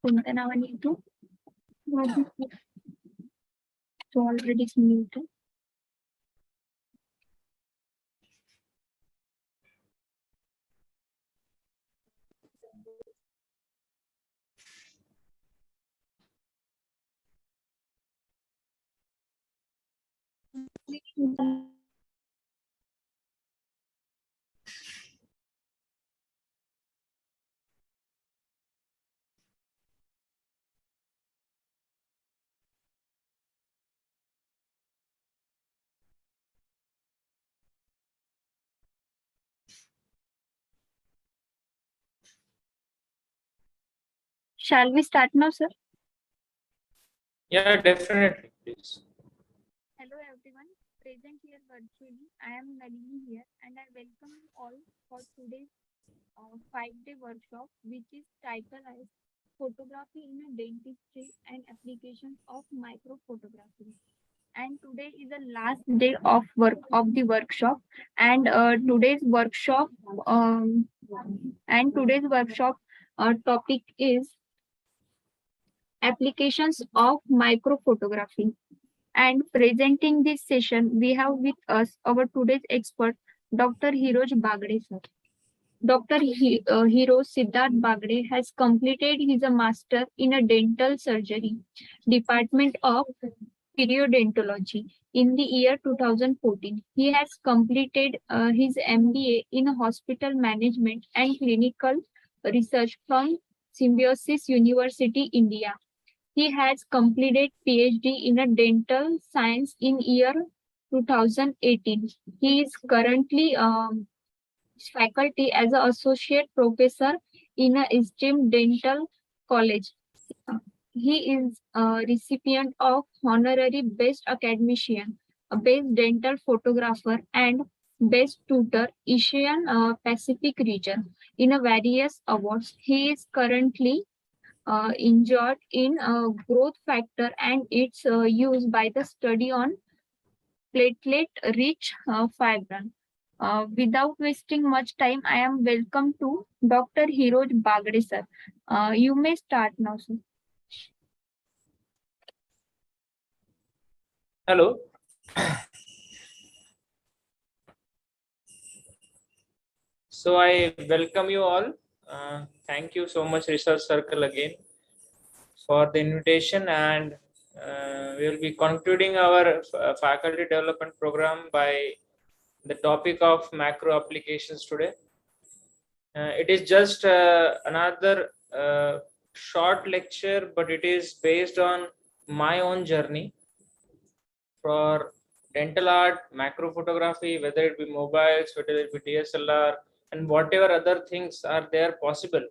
कोणत्या नावाने येतो तो already mute Shall we start now, sir? Yeah, definitely, please. Hello everyone, present here virtually. I am Nalini here and I welcome you all for today's 5-day workshop which is titled as Photography in a Dentistry and Applications of Microphotography. And today is the last day of the workshop and today's workshop topic is applications of microphotography. And presenting this session, we have with us our today's expert, Dr. Hiroj Bagde, sir. Dr. Hero Siddharth Bagde has completed his master in a dental surgery, Department of Periodontology in the year 2014. He has completed his MBA in hospital management and clinical research from Symbiosis University, India. He has completed PhD in a dental science in year 2018. He is currently faculty as an associate professor in a esteemed dental college. He is a recipient of honorary Best Academician, a Best Dental Photographer, and Best Tutor Asian Pacific region in a various awards. He is currently injured in growth factor and its use by the study on platelet-rich fibrin. Without wasting much time, I am welcome to Dr. Hiroj Bagde, sir. You may start now, sir. Hello. So I welcome you all. Thank you so much, Research Circle, again for the invitation, and we will be concluding our faculty development program by the topic of macro applications today. It is just another short lecture, but it is based on my own journey for dental art, macro photography, whether it be mobiles, whether it be DSLR, and whatever other things are there possible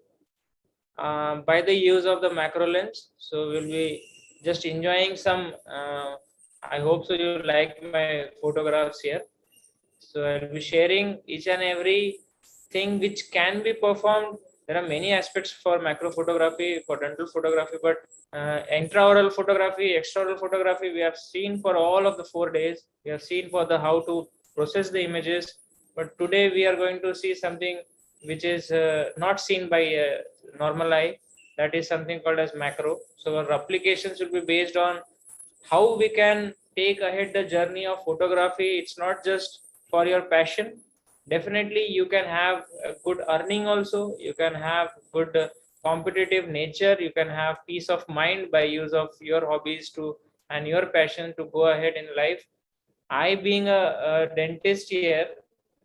by the use of the macro lens. So we'll be just enjoying some. I hope so you like my photographs here. So I'll be sharing each and every thing which can be performed. There are many aspects for macro photography, for dental photography, but intraoral photography, extraoral photography, we have seen for all of the 4 days. We have seen for the how to process the images, but today we are going to see something which is not seen by normal eye. That is something called as macro. So our applications will be based on how we can take ahead the journey of photography. It's not just for your passion. Definitely you can have a good earning also. You can have good competitive nature. You can have peace of mind by use of your hobbies to and your passion to go ahead in life. I being a dentist here,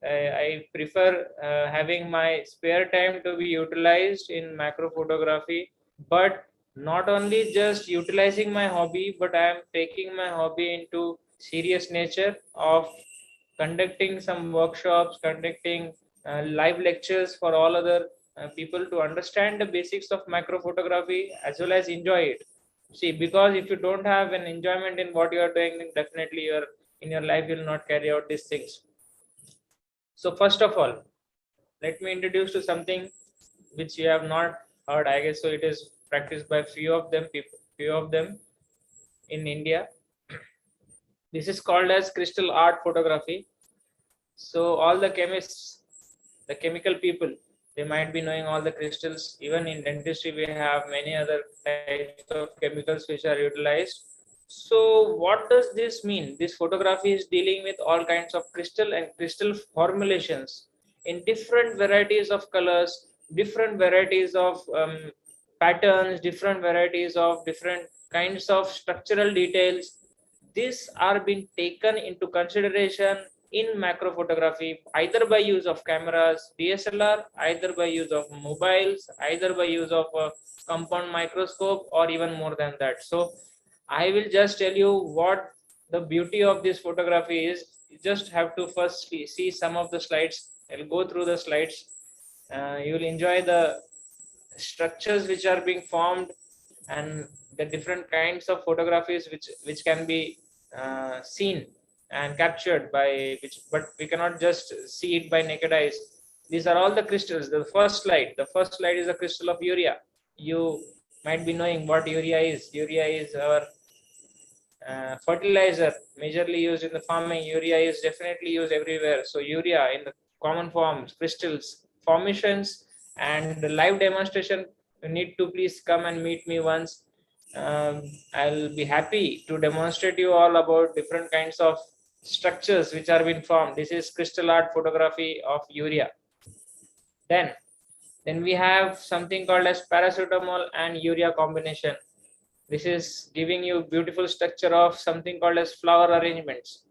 I prefer having my spare time to be utilized in macro photography, but not only just utilizing my hobby, but I am taking my hobby into serious nature of conducting some workshops, conducting live lectures for all other people to understand the basics of macro photography as well as enjoy it. See, because if you don't have an enjoyment in what you are doing, then definitely you're in your life you will not carry out these things. So first of all, let me introduce to something which you have not heard. I guess so. It is practiced by few of them in India. This is called as crystal art photography. So all the chemists, the chemical people, They might be knowing all the crystals. Even in dentistry, we have many other types of chemicals which are utilized. So what does this mean? This photography is dealing with all kinds of crystal and crystal formulations in different varieties of colors, different varieties of patterns, different varieties of different kinds of structural details. These are being taken into consideration in macro photography, either by use of cameras, DSLR, either by use of mobiles, either by use of a compound microscope, or even more than that. So I will just tell you what the beauty of this photography is. You just have to first see some of the slides. I'll go through the slides. You will enjoy the structures which are being formed and the different kinds of photographies which can be seen and captured by which, but we cannot just see it by naked eyes. These are all the crystals. The first slide is a crystal of urea. You might be knowing what urea is. Urea is our fertilizer, majorly used in the farming. Urea is definitely used everywhere. So urea in the common forms, crystals, formations, and the live demonstration, you need to please come and meet me once. I'll be happy to demonstrate you all about different kinds of structures which are being formed. This is crystal art photography of urea. then then we have something called as paracetamol and urea combination. This is giving you beautiful structure of something called as flower arrangements.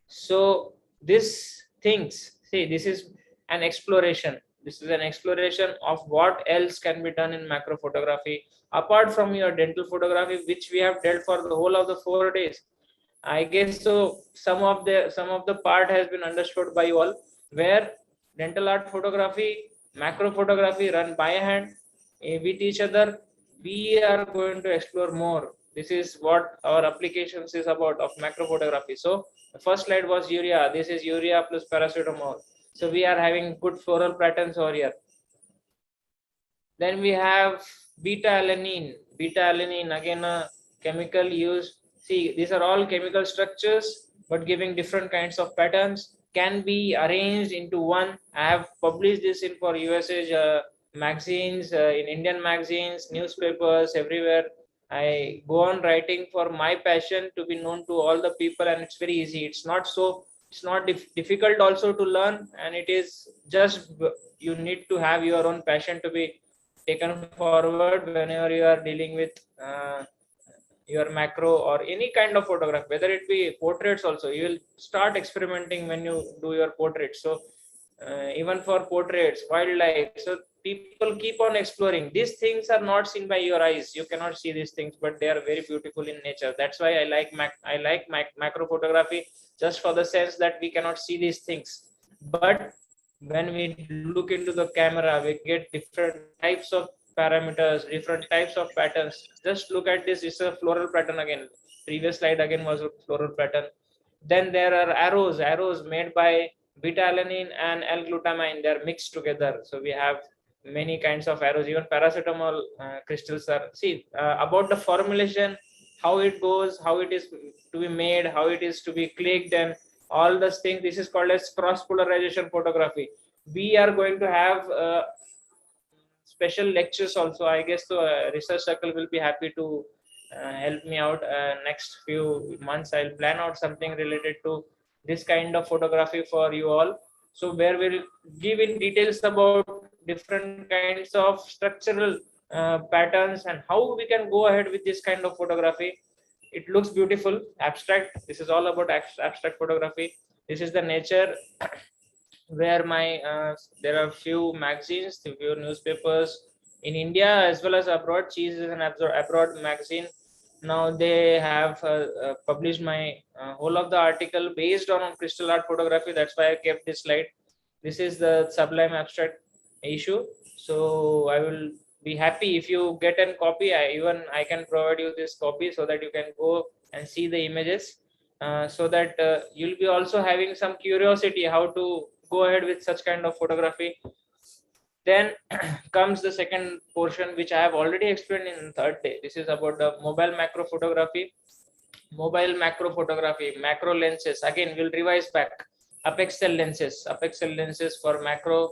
So this things, see, this is an exploration. This is an exploration of what else can be done in macro photography apart from your dental photography, which we have dealt for the whole of the 4 days. I guess so. Some of the part has been understood by you all, where dental art photography, macro photography run by hand with each other. We are going to explore more. This is what our applications is about of macro photography. So the first slide was urea. This is urea plus paracetamol. So we are having good floral patterns over here. Then we have beta alanine. Beta alanine, again a chemical used. See, these are all chemical structures, but giving different kinds of patterns, can be arranged into one. I have published this in for USA magazines, in Indian magazines, newspapers, everywhere. I go on writing for my passion to be known to all the people, and it's very easy. It's not difficult also to learn, and it is just you need to have your own passion to be taken forward whenever you are dealing with your macro or any kind of photograph, whether it be portraits also. You will start experimenting when you do your portraits. So even for portraits, wildlife, so people keep on exploring. These things are not seen by your eyes. You cannot see these things, but they are very beautiful in nature. That's why I like macro photography, just for the sense that we cannot see these things. But when we look into the camera, we get different types of parameters, different types of patterns. Just look at this. It's a floral pattern again. Previous slide again was a floral pattern. Then there are arrows made by beta alanine and L-glutamine. They're mixed together. So we have many kinds of arrows. Even paracetamol crystals are. See, about the formulation, how it goes, how it is to be made, how it is to be clicked, and all those things. This is called as cross polarization photography. We are going to have special lectures also. I guess the research circle will be happy to help me out. Next few months, I'll plan out something related to this kind of photography for you all. So where we'll give in details about different kinds of structural patterns and how we can go ahead with this kind of photography. It looks beautiful, abstract. This is all about abstract photography. This is the nature where my there are few magazines, few newspapers in India as well as abroad. Cheese is an abroad magazine. Now they have published my whole of the article based on crystal art photography. That's why I kept this slide. This is the sublime abstract issue. So I will be happy if you get a copy. I can provide you this copy so that you can go and see the images. So that you'll be also having some curiosity how to go ahead with such kind of photography. Then comes the second portion, which I have already explained in third day. This is about the mobile macro photography. Mobile macro photography, macro lenses. Again, we'll revise back. Apexel lenses for macro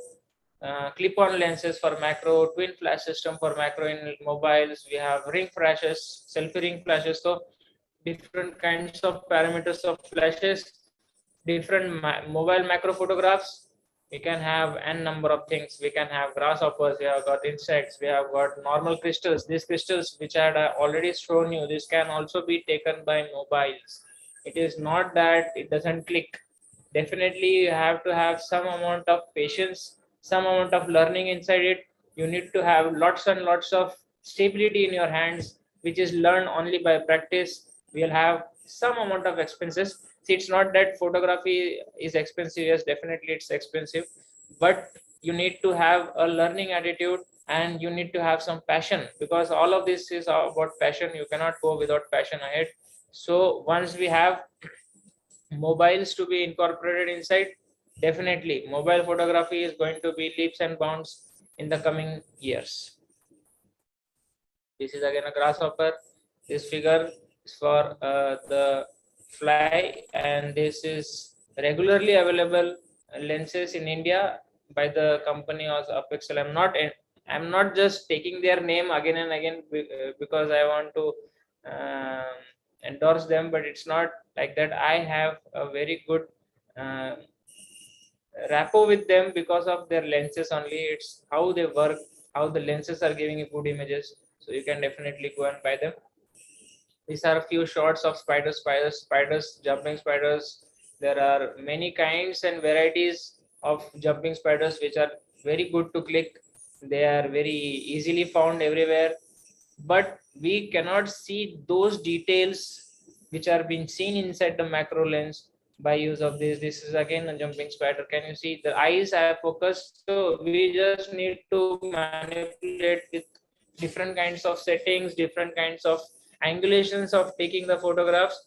clip-on lenses for macro, twin flash system for macro in mobiles. We have ring flashes, selfie ring flashes. So different kinds of parameters of flashes, different mobile macro photographs. We can have n number of things. We can have grasshoppers, we have got insects, we have got normal crystals. These crystals which I had already shown you, this can also be taken by mobiles. It is not that it doesn't click. Definitely you have to have some amount of patience, some amount of learning inside it. You need to have lots and lots of stability in your hands, which is learned only by practice. We'll have some amount of expenses. See, it's not that photography is expensive. Yes, definitely it's expensive, but you need to have a learning attitude and you need to have some passion, because all of this is about passion. You cannot go without passion ahead. So once we have mobiles to be incorporated inside, definitely mobile photography is going to be leaps and bounds in the coming years. This is again a grasshopper. This figure is for the fly, and this is regularly available lenses in India by the company of Pixel. I'm not just taking their name again and again because I want to um, endorse them, but it's not like that. I have a very good uh, rapport with them because of their lenses only. It's how they work, how the lenses are giving you good images. So you can definitely go and buy them. These are a few shots of spiders, jumping spiders. There are many kinds and varieties of jumping spiders which are very good to click. They are very easily found everywhere, but we cannot see those details which are being seen inside the macro lens by use of this. This is again a jumping spider. Can you see the eyes are focused? So we just need to manipulate with different kinds of settings, different kinds of angulations of taking the photographs.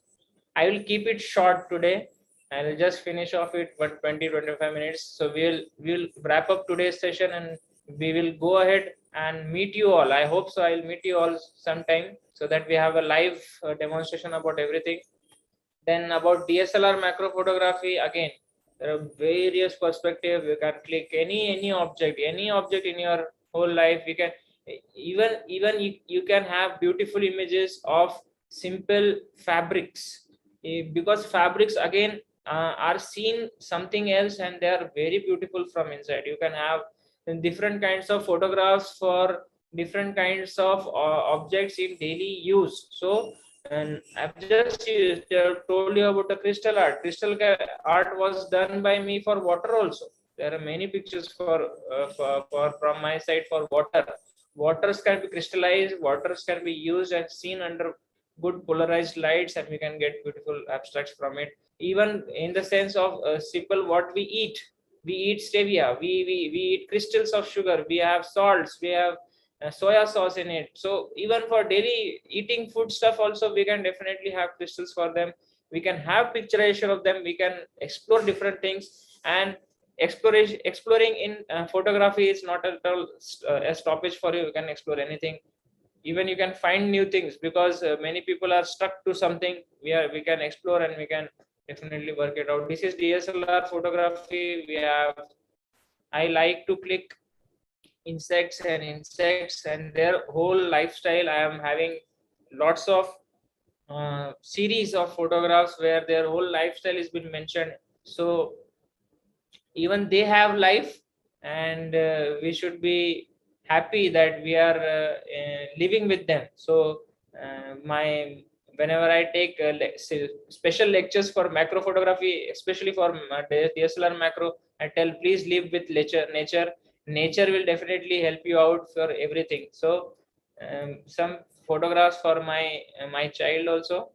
I will keep it short today. I'll just finish off it 20-25 minutes. So we'll wrap up today's session and we will go ahead and meet you all. I hope so. I'll meet you all sometime so that we have a live demonstration about everything. Then about DSLR macro photography, again, there are various perspectives. You can click any object in your whole life. You can even you can have beautiful images of simple fabrics. Because fabrics again are seen something else and they are very beautiful from inside. You can have different kinds of photographs for different kinds of objects in daily use. So, and I've just told you about the crystal art. Art was done by me for water also. There are many pictures for from my side for water. Waters can be crystallized, waters can be used and seen under good polarized lights, and we can get beautiful abstracts from it. Even in the sense of simple what we eat stevia, we eat crystals of sugar, we have salts, we have soya sauce in it. So even for daily eating food stuff also we can definitely have crystals for them. We can have picturization of them, we can explore different things. And exploring in photography is not at all a stoppage for you. You can explore anything. Even you can find new things, because many people are stuck to something. We can explore and we can definitely work it out. This is DSLR photography. We have, I like to click insects and their whole lifestyle. I am having lots of series of photographs where their whole lifestyle has been mentioned. So even they have life, and we should be happy that we are living with them. So my whenever I take special lectures for macro photography, especially for DSLR macro, I tell please live with nature will definitely help you out for everything. So some photographs for my child also.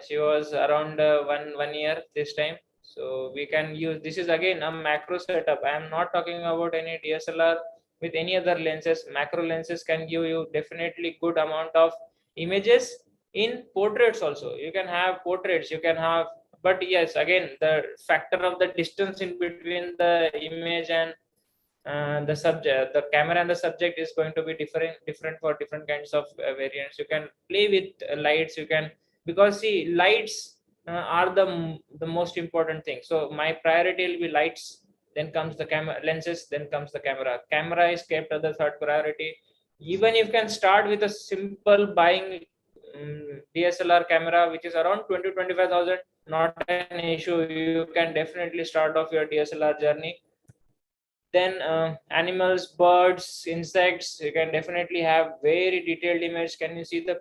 She was around one year this time. So we can use, this is again a macro setup. I am not talking about any DSLR with any other lenses. Macro lenses can give you definitely good amount of images. In portraits also you can have portraits, you can have, but yes, again the factor of the distance in between the image and the subject, the camera and the subject is going to be different for different kinds of variants. You can play with lights, you can, because see lights are the most important thing. So my priority will be lights, then comes the camera lenses, then comes the camera. Camera is kept as the third priority. Even you can start with a simple buying DSLR camera which is around 20-25,000, not an issue. You can definitely start off your DSLR journey. Then animals, birds, insects, you can definitely have very detailed image. Can you see the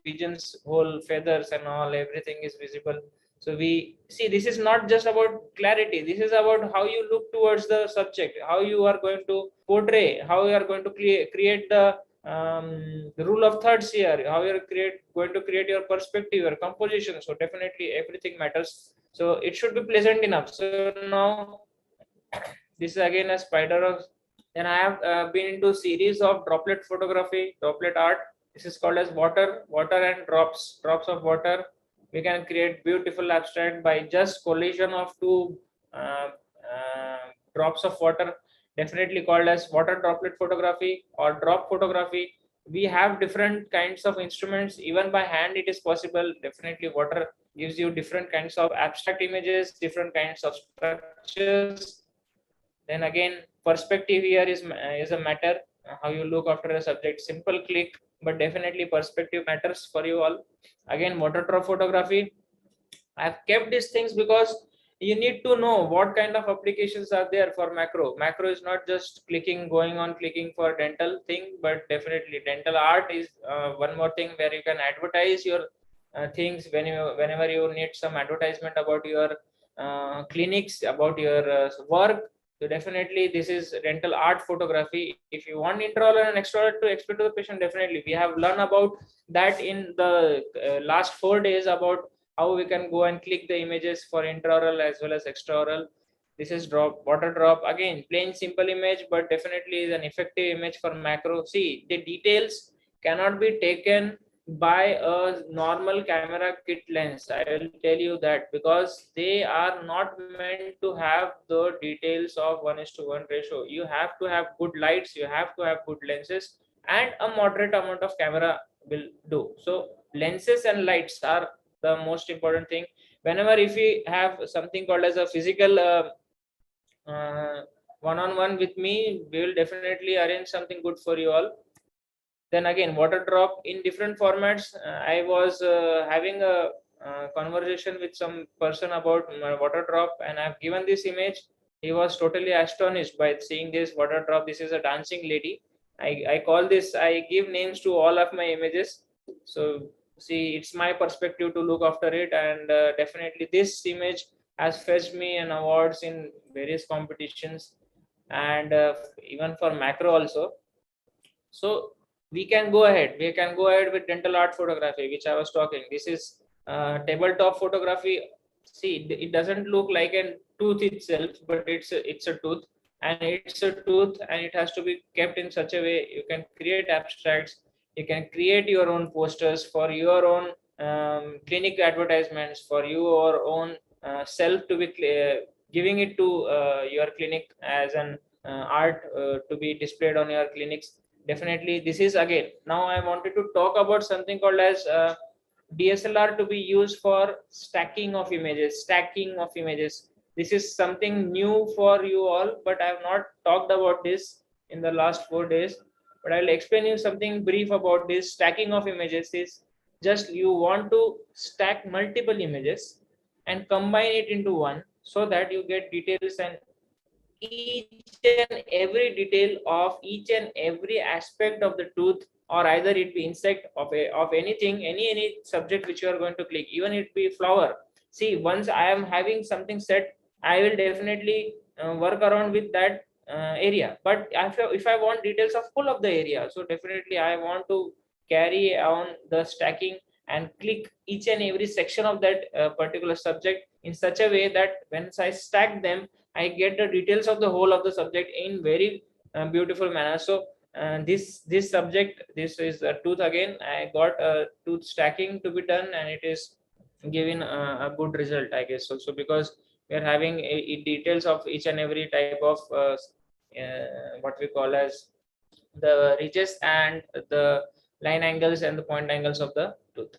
pigeon's whole feathers and all, everything is visible. So we see, this is not just about clarity, this is about how you look towards the subject, how you are going to portray, how you are going to create the rule of thirds here, how you're going to create your perspective, your composition. So definitely everything matters, so it should be pleasant enough. So now this is again a spider of. Then I have been into series of droplet photography, droplet art. This is called as water and drops of water. We can create beautiful abstract by just collision of two uh, drops of water, definitely called as water droplet photography or drop photography. We have different kinds of instruments, even by hand it is possible. Definitely water gives you different kinds of abstract images, different kinds of structures. Then again, perspective here is a matter, how you look after a subject. Simple click, but definitely perspective matters for you all. Again, water drop photography, I've kept these things because you need to know what kind of applications are there for macro. Macro is not just clicking, going on clicking for dental thing, but definitely dental art is one more thing where you can advertise your things whenever you need some advertisement about your clinics, about your work. So definitely this is dental art photography. If you want intraoral and extraoral to explain to the patient, definitely we have learned about that in the last 4 days about how we can go and click the images for intraoral as well as extraoral. This is water drop, again plain simple image, but definitely is an effective image for macro. See, the details cannot be taken by a normal camera kit lens, I will tell you that, because they are not meant to have the details of 1:1 ratio. You have to have good lights, you have to have good lenses, and a moderate amount of camera will do. So lenses and lights are the most important thing. Whenever if we have something called as a physical one-on-one with me, we will definitely arrange something good for you all. Then again, water drop in different formats. I was having a conversation with some person about water drop, and I've given this image. He was totally astonished by seeing this water drop. This is a dancing lady. I call this, I give names to all of my images. So see, it's my perspective to look after it, and definitely this image has fetched me an awards in various competitions, and even for macro also. So we can go ahead with dental art photography, which I was talking. This is tabletop photography. See, it doesn't look like a tooth itself, but it's a tooth, and it's a tooth, and it has to be kept in such a way. You can create abstracts, you can create your own posters for your own clinic advertisements, for your own self to be giving it to your clinic as an art to be displayed on your clinics. Definitely this is, again, now I wanted to talk about something called as DSLR to be used for stacking of images. This is something new for you all, but I have not talked about this in the last 4 days. But I'll explain you something brief about this. Stacking of images is just you want to stack multiple images and combine it into one, so that you get details, and each and every detail of each and every aspect of the tooth, or either it be insect of anything, any subject which you are going to click, even it be flower. See, once I am having something set, I will definitely work around with that area. But if I want details of full of the area, so definitely I want to carry on the stacking and click each and every section of that particular subject in such a way that once I stack them, I get the details of the whole of the subject in very beautiful manner. So this subject, this is a tooth. Again, I got a tooth stacking to be done, and it is giving a good result, I guess. So because we are having details of each and every type of what we call as the ridges and the line angles and the point angles of the tooth.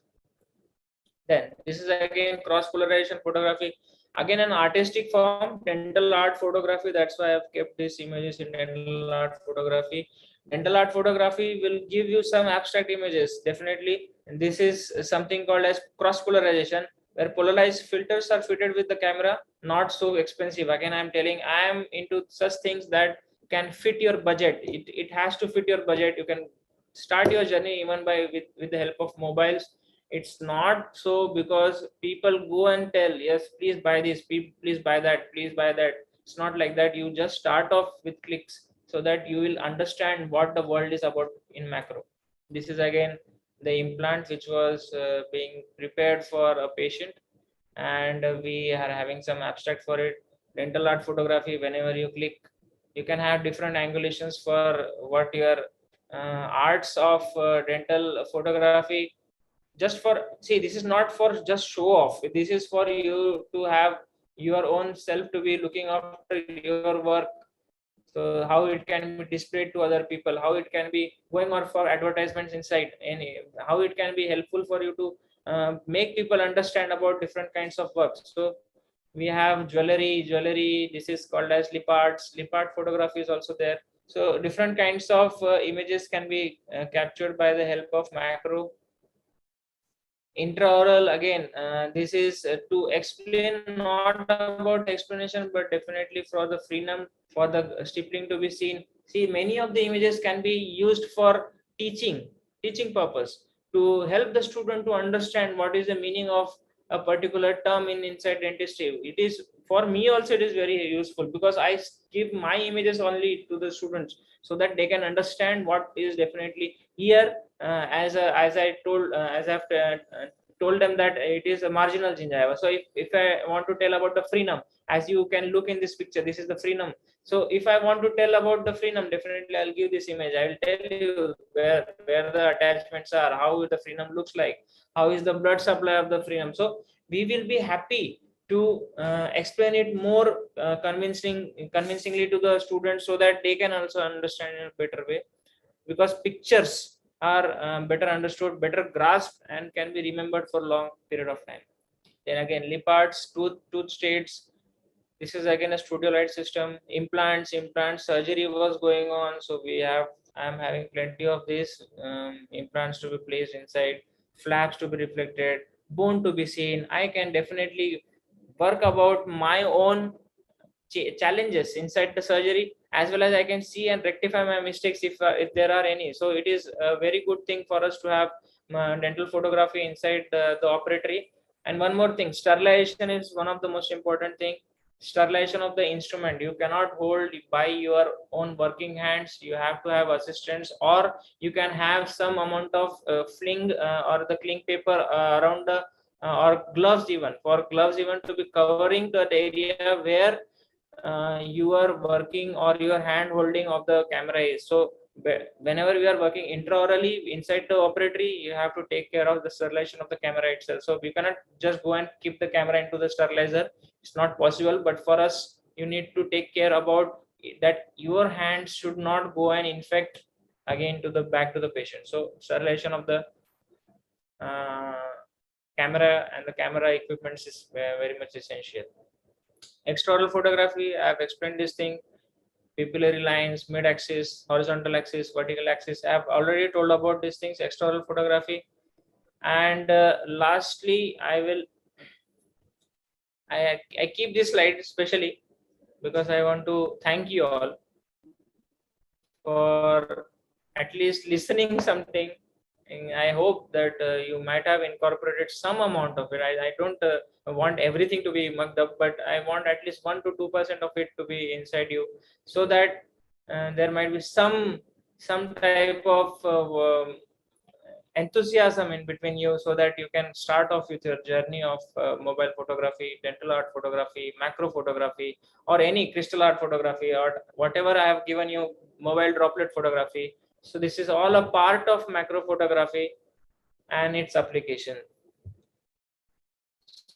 Then this is again cross polarization photography. Again, an artistic form, dental art photography. That's why I've kept these images in dental art photography. Dental art photography will give you some abstract images, definitely. And this is something called as cross polarization, where polarized filters are fitted with the camera, not so expensive. Again, I'm telling, I am into such things that can fit your budget. It has to fit your budget. You can start your journey even by with the help of mobiles. It's not so because people go and tell, yes, please buy this, please buy that, please buy that. It's not like that. You just start off with clicks so that you will understand what the world is about in macro. This is again the implant which was being prepared for a patient, and we are having some abstract for it. Dental art photography, whenever you click, you can have different angulations for what your arts of dental photography. Just for, see, this is not for just show off, this is for you to have your own self to be looking after your work. So how it can be displayed to other people, how it can be going on for advertisements inside any, how it can be helpful for you to make people understand about different kinds of works. So we have jewelry, this is called as lip art photography is also there. So different kinds of images can be captured by the help of macro. Intraoral, again, this is to explain, not about explanation, but definitely for the freedom, for the stippling to be seen. See, many of the images can be used for teaching purpose, to help the student to understand what is the meaning of a particular term in inside dentistry. It is, for me also, it is very useful because I give my images only to the students so that they can understand what is definitely here. As I told, as I've told them that it is a marginal gingiva. So if I want to tell about the frenum, as you can look in this picture, this is the frenum. So if I want to tell about the frenum, definitely I'll give this image. I will tell you where the attachments are, how the frenum looks like, how is the blood supply of the frenum. So we will be happy to explain it more convincingly to the students so that they can also understand in a better way, because pictures are better understood, better grasped, and can be remembered for long period of time. Then again, lip arts, tooth states. This is again a studio light system. Implant surgery was going on, so I'm having plenty of these implants to be placed inside, flaps to be reflected, bone to be seen. I can definitely work about my own challenges inside the surgery, as well as I can see and rectify my mistakes if there are any. So it is a very good thing for us to have dental photography inside the operatory. And one more thing, sterilization is one of the most important thing. Sterilization of the instrument, you cannot hold by your own working hands, you have to have assistants, or you can have some amount of fling or the cling paper around the or gloves, even for gloves even to be covering that area where you are working or your hand holding of the camera is. So whenever we are working intraorally inside the operatory, you have to take care of the sterilization of the camera itself. So we cannot just go and keep the camera into the sterilizer, it's not possible. But for us, you need to take care about that your hands should not go and infect again to the back to the patient. So sterilization of the uh, camera and the camera equipments is very much essential. Extraoral photography, I've explained this thing. Pupillary lines, mid axis, horizontal axis, vertical axis. I've already told about these things, extraoral photography. And lastly, I keep this slide especially because I want to thank you all for at least listening something. And I hope that you might have incorporated some amount of it. I don't want everything to be mucked up, but I want at least 1 to 2% of it to be inside you, so that there might be some type of enthusiasm in between you, so that you can start off with your journey of mobile photography, dental art photography, macro photography, or any crystal art photography, or whatever I have given you, mobile droplet photography. So this is all a part of macro photography and its application.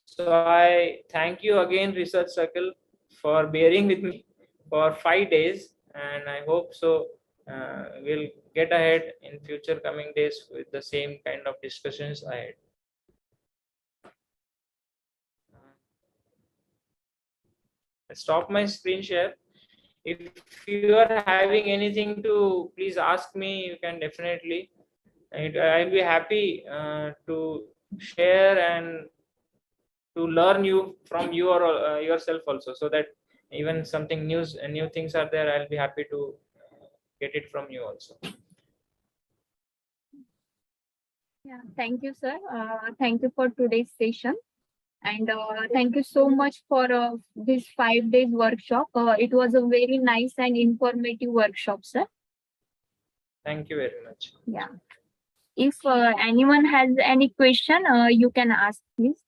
So I thank you again, Research Circle, for bearing with me for 5 days, and I hope so we'll get ahead in future coming days with the same kind of discussions ahead. stop my screen share. If you are having anything to, please ask me. You can definitely. I'll be happy to share and to learn you from you or yourself also, so that even something new things are there, I'll be happy to get it from you also. Yeah, thank you, sir. Thank you for today's session. And thank you so much for this 5 days workshop. It was a very nice and informative workshop, sir. Thank you very much. Yeah. If anyone has any question, you can ask, please.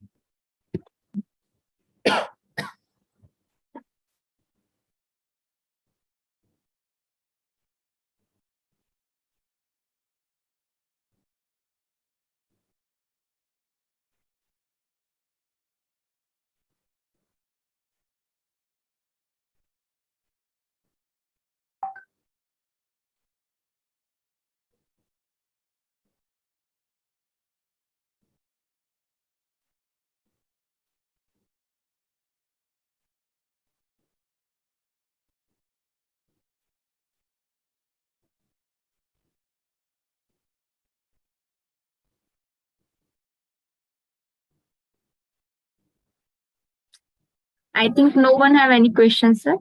I think no one have any questions, sir.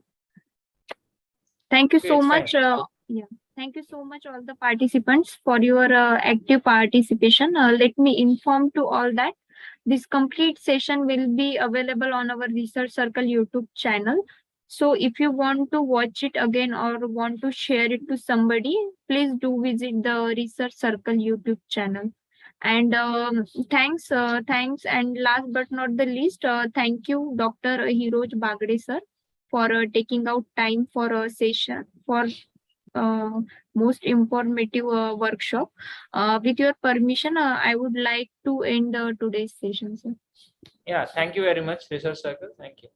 Thank you so It's much. fine. Yeah. Thank you so much, all the participants, for your active participation. Let me inform to all that this complete session will be available on our Research Circle YouTube channel. So if you want to watch it again or want to share it to somebody, please do visit the Research Circle YouTube channel. And thanks. And last but not the least, thank you, Dr. Hiroj Bagde, sir, for taking out time for a session for uh, most informative workshop. With your permission, I would like to end today's session, sir. Yeah, thank you very much, Research Circle. Thank you.